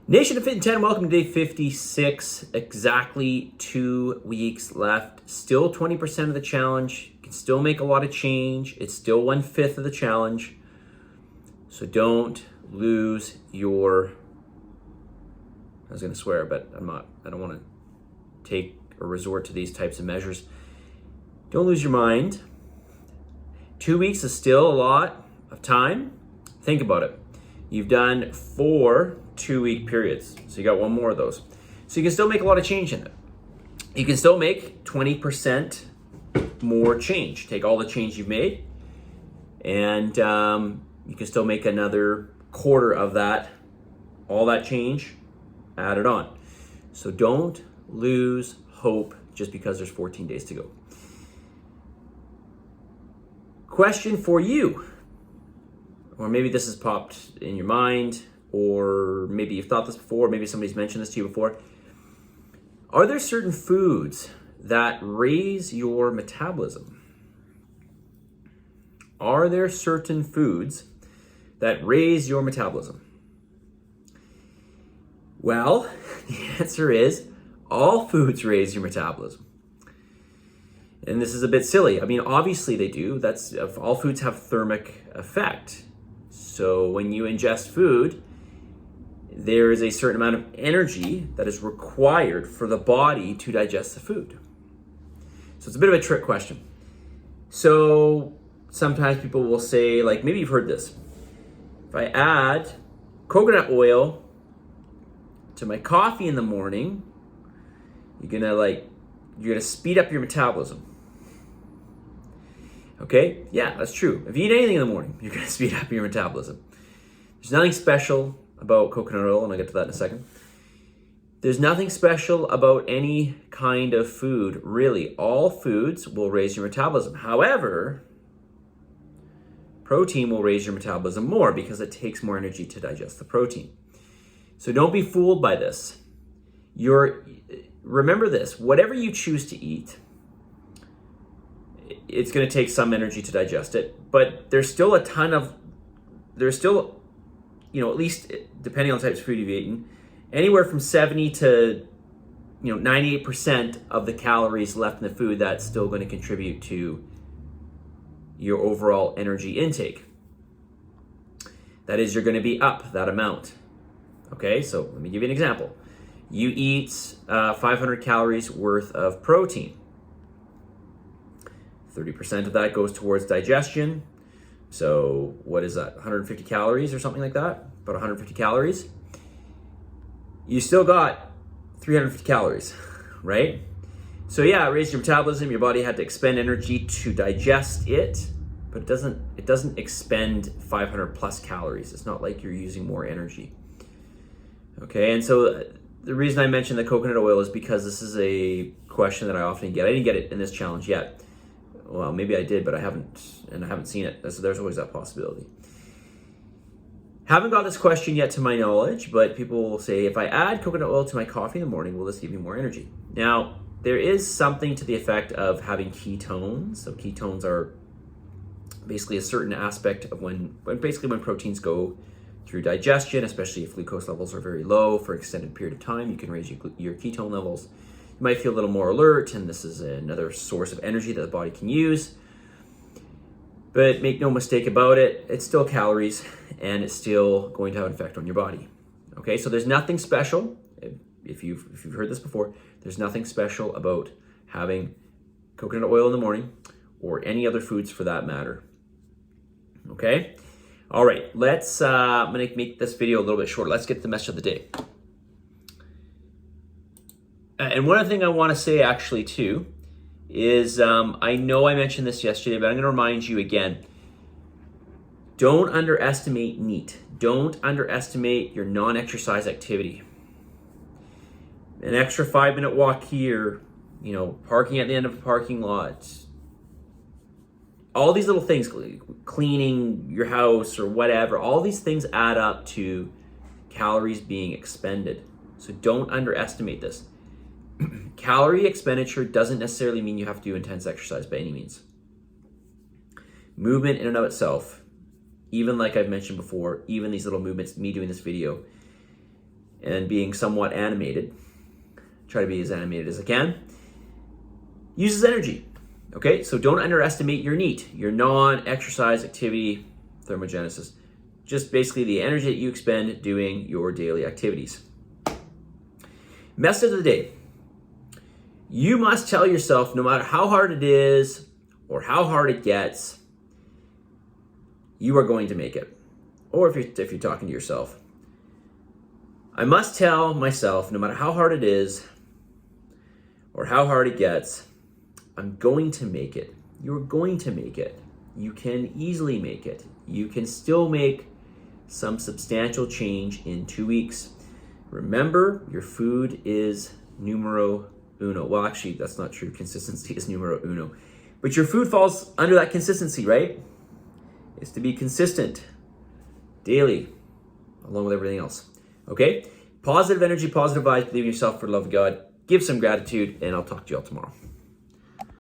Nation of Fit in 10, welcome to day 56. Exactly 2 weeks left. Still 20% of the challenge. You can still make a lot of change. It's still 1/5 of the challenge. So don't lose your, I was going to swear, but I don't want to take or resort to these types of measures. Don't lose your mind. 2 weeks is still a lot of time. Think about it. You've done 4 2-week periods. So you got one more of those. So you can still make a lot of change in it. You can still make 20% more change. Take all the change you've made and you can still make another quarter of that, all that change added on. So don't lose hope just because there's 14 days to go. Question for you, or maybe this has popped in your mind, or maybe you've thought this before, maybe somebody's mentioned this to you before. Are there certain foods that raise your metabolism? Are there certain foods that raise your metabolism? Well, the answer is all foods raise your metabolism. And this is a bit silly. I mean, obviously they do. All foods have thermic effect. So when you ingest food, there is a certain amount of energy that is required for the body to digest the food. So it's a bit of a trick question. So sometimes people will say, like, maybe you've heard this. If I add coconut oil to my coffee in the morning, you're gonna speed up your metabolism. Okay, yeah, that's true. If you eat anything in the morning, you're gonna speed up your metabolism. There's nothing special about coconut oil, and I'll get to that in a second. There's nothing special about any kind of food, really. All foods will raise your metabolism. However, protein will raise your metabolism more because it takes more energy to digest the protein. So don't be fooled by this. Remember this, whatever you choose to eat, it's going to take some energy to digest it, but there's still at least depending on the types of food you've eaten, anywhere from 70 to 98% of the calories left in the food that's still going to contribute to your overall energy intake. That is, you're going to be up that amount. Okay, so let me give you an example. You eat 500 calories worth of protein. 30% of that goes towards digestion. So what is that, 150 calories or something like that? About 150 calories. You still got 350 calories, right? So yeah, it raised your metabolism. Your body had to expend energy to digest it, but it doesn't expend 500 plus calories. It's not like you're using more energy. Okay, and so the reason I mentioned the coconut oil is because this is a question that I often get. I didn't get it in this challenge yet. Well, maybe I did, but I haven't seen it. So there's always that possibility. Haven't got this question yet to my knowledge, but people will say, if I add coconut oil to my coffee in the morning, will this give me more energy? Now, there is something to the effect of having ketones. So ketones are basically a certain aspect of when proteins go through digestion, especially if glucose levels are very low for an extended period of time, you can raise your ketone levels. You might feel a little more alert, and this is another source of energy that the body can use. But make no mistake about it, it's still calories, and it's still going to have an effect on your body. Okay, so there's nothing special. If you've heard this before, there's nothing special about having coconut oil in the morning, or any other foods for that matter. Okay, all right. I'm gonna make this video a little bit shorter. Let's get to the message of the day. And one other thing I want to say actually too is I know I mentioned this yesterday, but I'm going to remind you again. Don't underestimate NEAT. Don't underestimate your non-exercise activity. An extra 5-minute walk here, parking at the end of a parking lot, all these little things, cleaning your house or whatever, all these things add up to calories being expended. So don't underestimate this. Calorie expenditure doesn't necessarily mean you have to do intense exercise by any means. Movement in and of itself, even like I've mentioned before, even these little movements, me doing this video, and being somewhat animated, try to be as animated as I can, uses energy. Okay, so don't underestimate your NEAT, your non-exercise activity thermogenesis. Just basically the energy that you expend doing your daily activities. Message of the day. You must tell yourself, no matter how hard it is or how hard it gets, you are going to make it. Or if you're talking to yourself, I must tell myself, no matter how hard it is or how hard it gets, I'm going to make it. You're going to make it. You can easily make it. You can still make some substantial change in 2 weeks. Remember, your food is numero uno. Well, actually, that's not true. Consistency is numero uno. But your food falls under that consistency, right? It's to be consistent daily, along with everything else. Okay? Positive energy, positive vibes, believe in yourself for the love of God. Give some gratitude, and I'll talk to you all tomorrow.